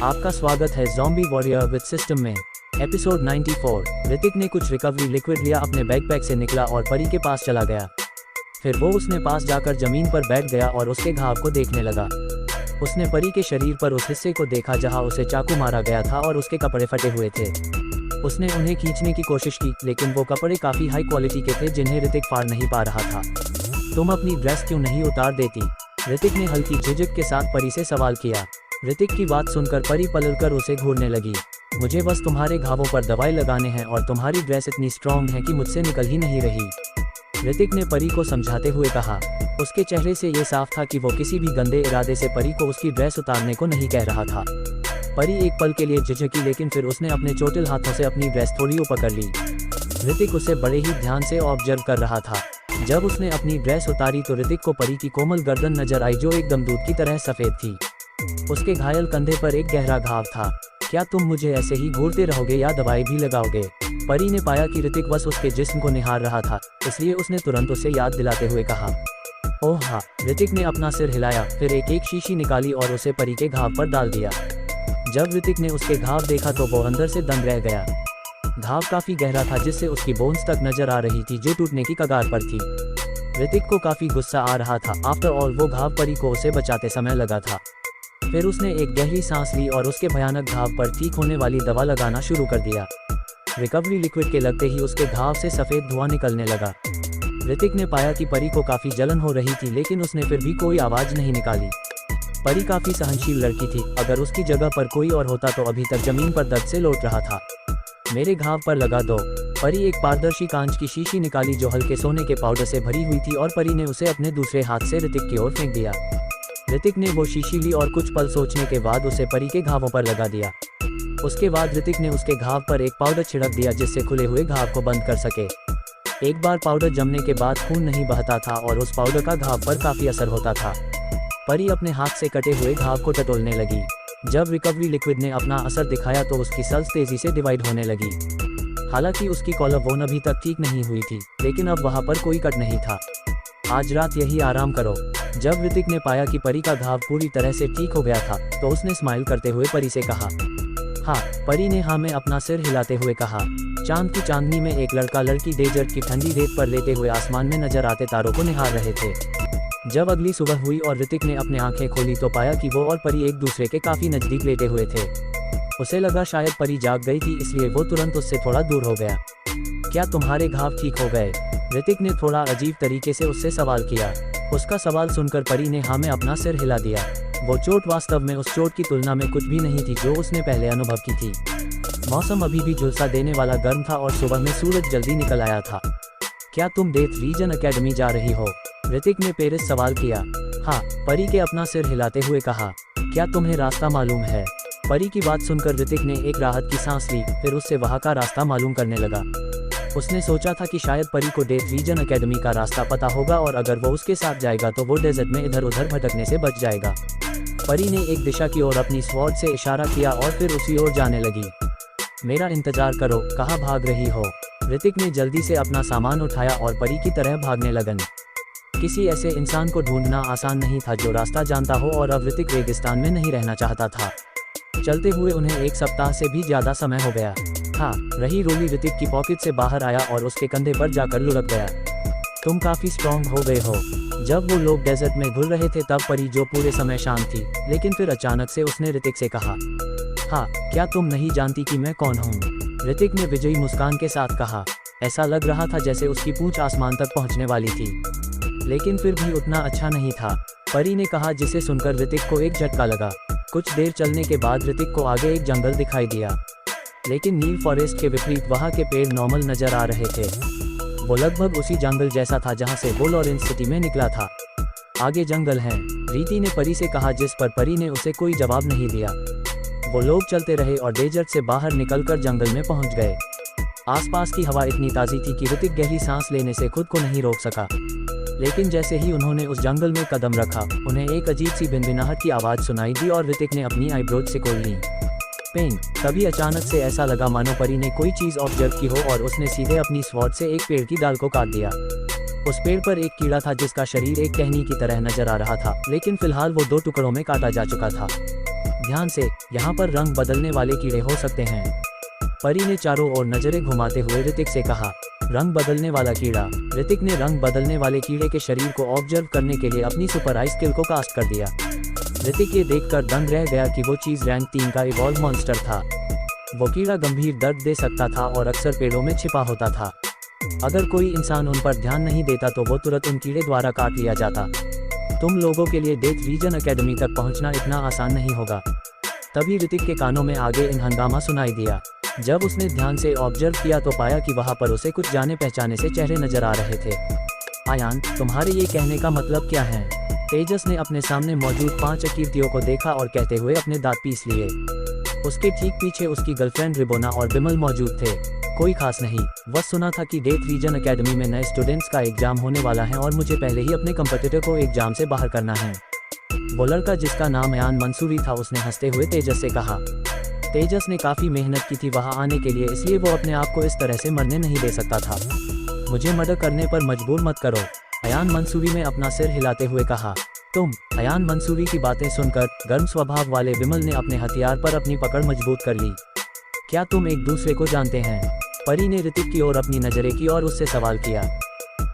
आपका स्वागत है ज़ॉम्बी वॉरियर विद सिस्टम में। एपिसोड 94। ऋतिक ने कुछ रिकवरी लिक्विड लिया, अपने बैकपैक से निकला और परी के पास चला गया। फिर वो उसने पास जाकर जमीन पर बैठ गया और उसके घाव को देखने लगा। उसने परी के शरीर पर उस हिस्से को देखा जहां उसे चाकू मारा गया था और उसके कपड़े फटे हुए थे। उसने उन्हें खींचने की कोशिश की, लेकिन वो कपड़े काफ़ी हाई क्वालिटी के थे जिन्हें ऋतिक फाड़ नहीं पा रहा था। तुम अपनी ड्रेस क्यों नहीं उतार देती? ऋतिक ने हल्की झिझक के साथ परी से सवाल किया। ऋतिक की बात सुनकर परी पलटकर उसे घूरने लगी। मुझे बस तुम्हारे घावों पर दवाई लगाने हैं और तुम्हारी ड्रेस इतनी स्ट्रॉन्ग है कि मुझसे निकल ही नहीं रही, ऋतिक ने परी को समझाते हुए कहा। उसके चेहरे से ये साफ था कि वो किसी भी गंदे इरादे से परी को उसकी ड्रेस उतारने को नहीं कह रहा था। परी एक पल के लिए झिझकी, लेकिन फिर उसने अपने चोटिल हाथों से अपनी ड्रेस थोड़ी ऊपर कर ली। ऋतिक उसे बड़े ही ध्यान से ऑब्जर्व कर रहा था। जब उसने अपनी ड्रेस उतारी तो ऋतिक को परी की कोमल गर्दन नजर आई जो एकदम दूध की तरह सफेद थी। उसके घायल कंधे पर एक गहरा घाव था। क्या तुम मुझे ऐसे ही घूरते रहोगे या दवाई भी लगाओगे? परी ने पाया कि ऋतिक बस उसके जिस्म को निहार रहा था, इसलिए उसने तुरंत उसे याद दिलाते हुए कहा। ओह हाँ, ऋतिक ने अपना सिर हिलाया, फिर एक शीशी निकाली और उसे परी के घाव पर डाल दिया। जब ऋतिक ने उसके घाव देखा तो वो अंदर से दंग रह गया। घाव काफी गहरा था जिससे उसकी बोन्स तक नजर आ रही थी जो टूटने की कगार पर थी। ऋतिक को काफी गुस्सा आ रहा था। आफ्टर ऑल वो घाव परी को उसे बचाते समय लगा था। फिर उसने एक गहरी सांस ली और उसके भयानक घाव पर ठीक होने वाली दवा लगाना शुरू कर दिया। रिकवरी लिक्विड के लगते ही उसके घाव से सफेद धुआं निकलने लगा। ऋतिक ने पाया कि परी को काफी जलन हो रही थी, लेकिन उसने फिर भी कोई आवाज नहीं निकाली। परी काफी सहनशील लड़की थी। अगर उसकी जगह पर कोई और होता तो अभी तक जमीन पर दर्द से लौट रहा था। मेरे घाव पर लगा दो। परी एक पारदर्शी कांच की शीशी निकाली जो हल्के सोने के पाउडर से भरी हुई थी और परी ने उसे अपने दूसरे हाथ से ऋतिक की ओर फेंक दिया। ऋतिक ने वो शीशी ली और कुछ पल सोचने के बाद उसे परी के घावों पर लगा दिया। उसके बाद ऋतिक ने उसके घाव पर एक पाउडर छिड़क दिया जिससे खुले हुए घाव को बंद कर सके। एक बार पाउडर जमने के बाद खून नहीं बहता था और उस पाउडर का घाव पर काफी असर होता था। परी अपने हाथ से कटे हुए घाव को टटोलने लगी। जब रिकवरी लिक्विड ने अपना असर दिखाया तो उसकी सल्स तेजी से डिवाइड होने लगी। हालांकि उसकी कॉलर बोन अभी तक ठीक नहीं हुई थी, लेकिन अब वहां पर कोई कट नहीं था। आज रात यही आराम करो। जब ऋतिक ने पाया कि परी का घाव पूरी तरह से ठीक हो गया था तो उसने स्माइल करते हुए परी से कहा। हाँ, परी ने हाँ में अपना सिर हिलाते हुए कहा। चांद की चांदनी में एक लड़का लड़की डेजर्ट की ठंडी रेत पर लेटे हुए आसमान में नजर आते तारों को निहार रहे थे। जब अगली सुबह हुई और ऋतिक ने अपनी आंखें खोली तो पाया कि वो और परी एक दूसरे के काफी नजदीक लेटे हुए थे। उसे लगा शायद परी जाग गई थी, इसलिए वो तुरंत उससे थोड़ा दूर हो गया। क्या तुम्हारे घाव ठीक हो गए? ऋतिक ने थोड़ा अजीब तरीके से उससे सवाल किया। उसका सवाल सुनकर परी ने हाँ में अपना सिर हिला दिया। वो चोट वास्तव में उस चोट की तुलना में कुछ भी नहीं थी जो उसने पहले अनुभव की थी। मौसम अभी भी झुलसा देने वाला गर्म था और सुबह में सूरज जल्दी निकल आया था। क्या तुम डेथ रीजन एकेडमी जा रही हो? ऋतिक ने पेरिस सवाल किया। हाँ, परी के अपना सिर हिलाते हुए कहा। क्या तुम्हें रास्ता मालूम है? परी की बात सुनकर ऋतिक ने एक राहत की सांस ली, फिर उससे वहाँ का रास्ता मालूम करने लगा। उसने सोचा था कि शायद परी को डेथ रीजन एकेडमी का रास्ता पता होगा और अगर वो उसके साथ जाएगा तो वो डेजर्ट में इधर उधर भटकने से बच जाएगा। परी ने एक दिशा की ओर अपनी स्वॉर्ड से इशारा किया और फिर उसी ओर जाने लगी। मेरा इंतजार करो, कहाँ भाग रही हो? ऋतिक ने जल्दी से अपना सामान उठाया और परी की तरह भागने लगन। किसी ऐसे इंसान को ढूंढना आसान नहीं था जो रास्ता जानता हो और अब ऋतिक रेगिस्तान में नहीं रहना चाहता था। चलते हुए उन्हें एक सप्ताह से भी ज्यादा समय हो गया था। रही रोली ऋतिक की पॉकेट से बाहर आया और उसके कंधे पर जाकर लुढ़क गया। तुम काफी स्ट्रॉन्ग हो गए हो। जब वो लोग डेजर्ट में घुल रहे थे तब परी जो पूरे समय शांत थी, लेकिन फिर अचानक से उसने ऋतिक से कहा। हाँ, क्या तुम नहीं जानती कि मैं कौन हूँ? ऋतिक ने विजयी मुस्कान के साथ कहा। ऐसा लग रहा था जैसे उसकी पूंछ आसमान तक पहुँचने वाली थी, लेकिन फिर भी उतना अच्छा नहीं था, परी ने कहा, जिसे सुनकर ऋतिक को एक झटका लगा। कुछ देर चलने के बाद ऋतिक को आगे एक जंगल दिखाई दिया, लेकिन नील फॉरेस्ट के विपरीत वहाँ के पेड़ नॉर्मल नजर आ रहे थे। वो लगभग उसी जंगल जैसा था जहाँ से वो लॉरेंस सिटी में निकला था। आगे जंगल है, रीति ने परी से कहा, जिस पर परी ने उसे कोई जवाब नहीं दिया। वो लोग चलते रहे और डेजर्ट से बाहर निकलकर जंगल में पहुँच गए। आसपास की हवा इतनी ताज़ी थी कि ऋतिक गहरी सांस लेने से खुद को नहीं रोक सका। लेकिन जैसे ही उन्होंने उस जंगल में कदम रखा, उन्हें एक अजीब सी भिनभिनाहट की आवाज़ सुनाई दी और ऋतिक ने अपनी आईब्रोज से खोल ली। पेन। तभी अचानक से ऐसा लगा मानो परी ने कोई चीज़ ऑब्जर्व की हो और उसने सीधे अपनी स्वॉर्ड से एक पेड़ की डाल को काट दिया। उस पेड़ पर एक कीड़ा था जिसका शरीर एक टहनी की तरह नजर आ रहा था, लेकिन फिलहाल वो दो टुकड़ों में काटा जा चुका था। ध्यान से, यहाँ पर रंग बदलने वाले कीड़े हो सकते हैं। परी ने चारों ओर नजरें घुमाते हुए ऋतिक से कहा, रंग बदलने वाला कीड़ा। ऋतिक ने रंग बदलने वाले कीड़े के शरीर को ऑब्जर्व करने के लिए अपनी सुपर आई स्किल को कास्ट कर दिया। ऋतिक ये देखकर दंग रह गया कि वो चीज रैंक 3 का इवॉल्व मॉन्स्टर था। वो कीड़ा गंभीर दर्द दे सकता था और अक्सर पेड़ों में छिपा होता था। अगर कोई इंसान उन पर ध्यान नहीं देता तो वो तुरंत उन कीड़े द्वारा काट लिया जाता। तुम लोगों के लिए डेथ रीजन एकेडमी तक पहुंचना इतना आसान नहीं होगा। तभी ऋतिक के कानों में आगे इन हंगामा सुनाई दिया। जब उसने ध्यान से ऑब्जर्व किया तो पाया कि वहां पर उसे कुछ जाने पहचाने से चेहरे नजर आ रहे थे। अयान, तुम्हारे ये कहने का मतलब क्या है? तेजस ने अपने सामने मौजूद 5 अकीर्तियों को देखा और कहते हुए अपने दांत पीस लिए। उसके ठीक पीछे उसकी गर्लफ्रेंड रिबोना और बिमल मौजूद थे। कोई खास नहीं, बस सुना था कि डेथ रीजन एकेडमी में नए स्टूडेंट्स का एग्जाम होने वाला है और मुझे पहले ही अपने कंपटीटर को एग्जाम से बाहर करना है। वो लड़का जिसका नाम अयान मंसूरी था, उसने हंसते हुए तेजस से कहा। तेजस ने काफ़ी मेहनत की थी वहां आने के लिए, इसलिए वो अपने आप को इस तरह से मरने नहीं दे सकता था। मुझे मर्डर करने पर मजबूर मत करो, अयान मंसूरी ने अपना सिर हिलाते हुए कहा। तुम? अयान मंसूरी की बातें सुनकर गर्म स्वभाव वाले विमल ने अपने हथियार पर अपनी पकड़ मजबूत कर ली। क्या तुम एक दूसरे को जानते हैं? परी ने ऋतिक की ओर अपनी नजरें की और उससे सवाल किया।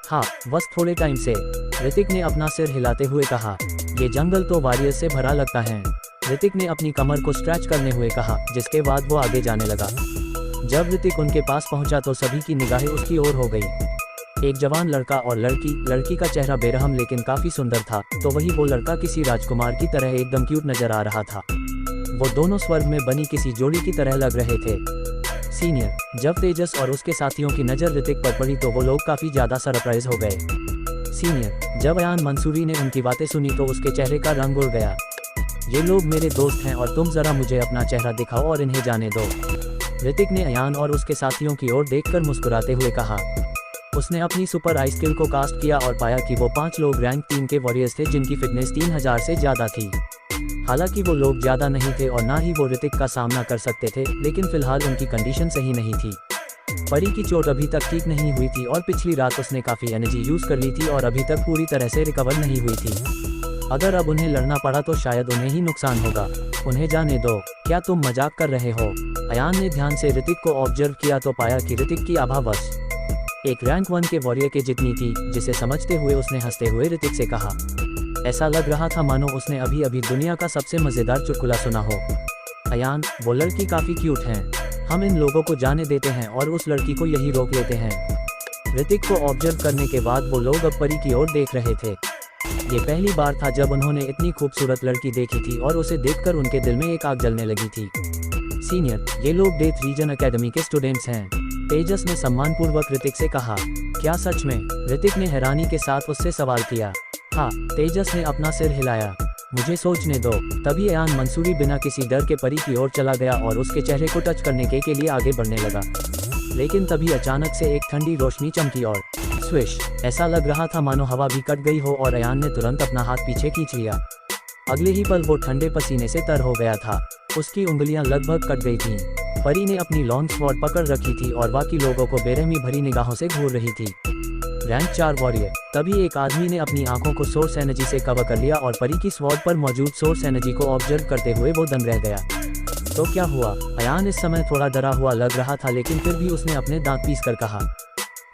हाँ, बस थोड़े टाइम से, ऋतिक ने अपना सिर हिलाते हुए कहा। ये जंगल तो वॉरियर्स से भरा लगता है, ऋतिक ने अपनी कमर को स्ट्रेच करने हुए कहा, जिसके बाद वो आगे जाने लगा। जब ऋतिक उनके पास पहुंचा तो सभी की निगाहें उसकी ओर हो गई। एक जवान लड़का और लड़की का चेहरा बेरहम लेकिन काफी सुंदर था, तो वही वो लड़का किसी राजकुमार की तरह एकदम क्यूट नजर आ रहा था। वो दोनों स्वर्ग में बनी किसी जोड़ी की तरह लग रहे थे। सीनियर, जब तेजस और उसके साथियों की नज़र ऋतिक पर पड़ी तो वो लोग काफी ज्यादा सरप्राइज हो गए। सीनियर, जब अयान मंसूरी ने उनकी बातें सुनी तो उसके चेहरे का रंग उड़ गया। ये लोग मेरे दोस्त हैं और तुम जरा मुझे अपना चेहरा दिखाओ और इन्हें जाने दो, ऋतिक ने अयान और उसके साथियों की ओर देखकर मुस्कुराते हुए कहा। उसने अपनी सुपर आई स्किल को कास्ट किया और पाया कि वो 5 लोग रैंक 3 के वॉरियर्स थे जिनकी फिटनेस 3000 से ज्यादा थी। हालांकि वो लोग ज्यादा नहीं थे और ना ही वो ऋतिक का सामना कर सकते थे, लेकिन फिलहाल उनकी कंडीशन सही नहीं थी। परी की चोट अभी तक ठीक नहीं हुई थी और पिछली रात उसने काफी एनर्जी यूज कर ली थी और अभी तक पूरी तरह से रिकवर नहीं हुई थी। अगर अब उन्हें लड़ना पड़ा तो शायद उन्हें ही नुकसान होगा। उन्हें जाने दो। क्या तुम मजाक कर रहे हो? अयान ने ध्यान से ऋतिक को ऑब्जर्व किया तो पाया कि ऋतिक की आभा बस एक रैंक 1 के वॉरियर के जितनी थी, जिसे समझते हुए उसने हंसते हुए ऋतिक से कहा। ऐसा लग रहा था मानो उसने अभी अभी दुनिया का सबसे मजेदार चुटकुला सुना हो। अयान, वो लड़की काफी क्यूट है, हम इन लोगों को जाने देते हैं और उस लड़की को यही रोक लेते हैं। ऋतिक को ऑब्जर्व करने के बाद वो लोग अब परी की ओर देख रहे थे। ये पहली बार था जब उन्होंने इतनी खूबसूरत लड़की देखी थी और उसे देखकर उनके दिल में एक आग जलने लगी थी। सीनियर, ये लोग डेथ रीजन एकेडमी के स्टूडेंट्स हैं, तेजस ने सम्मानपूर्वक ऋतिक से कहा। क्या सच में? ऋतिक ने हैरानी के साथ उससे सवाल किया। हाँ, तेजस ने अपना सिर हिलाया। मुझे सोचने दो। तभी अयान मंसूरी बिना किसी डर के परी की ओर चला गया और उसके चेहरे को टच करने के लिए आगे बढ़ने लगा। लेकिन तभी अचानक से एक ठंडी रोशनी चमकी और स्विश, ऐसा लग रहा था मानो हवा भी कट गई हो और अयान ने तुरंत अपना हाथ पीछे खींच लिया। अगले ही पल वो ठंडे पसीने से तर हो गया था। उसकी उंगलियां लगभग कट गई थीं। परी ने अपनी लॉन्ग स्वॉर्ड पकड़ रखी थी और बाकी लोगों को बेरहमी भरी निगाहों से घूर रही थी। Rank 4 warrior. तभी एक आदमी ने अपनी आंखों को सोर्स एनर्जी से कवर कर लिया और परी की स्वॉर्ड पर मौजूद सोर्स एनर्जी को ऑब्जर्व करते हुए वो दंग रह गया। तो क्या हुआ? अयान इस समय थोड़ा डरा हुआ लग रहा था, लेकिन फिर भी उसने अपने दांत पीस कर कहा।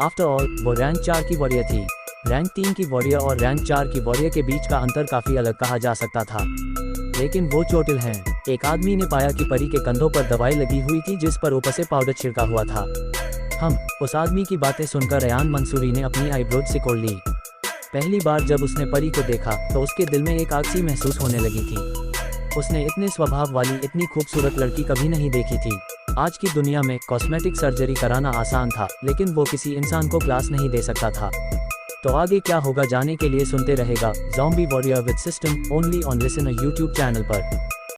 आफ्टर ऑल, वो रैंक 4 की वॉरियर थी। रैंक 3 की वॉरियर और रैंक 4 की वॉरियर के बीच का अंतर काफी अलग कहा जा सकता था, लेकिन वो चोटिल हैं। एक आदमी ने पाया कि परी के कंधों पर दवाई लगी हुई थी जिस पर ऊपर से पाउडर छिड़का हुआ था। उस आदमी की बातें सुनकर अयान मंसूरी ने अपनी आईब्रोज सिकोड़ ली। पहली बार जब उसने परी को देखा तो उसके दिल में एक आग सी महसूस होने लगी थी। उसने इतने स्वभाव वाली इतनी खूबसूरत लड़की कभी नहीं देखी थी। आज की दुनिया में कॉस्मेटिक सर्जरी कराना आसान था, लेकिन वो किसी इंसान को क्लास नहीं दे सकता था। तो आगे क्या होगा जाने के लिए सुनते रहेगा zombie warrior with system only on listen YouTube channel पर।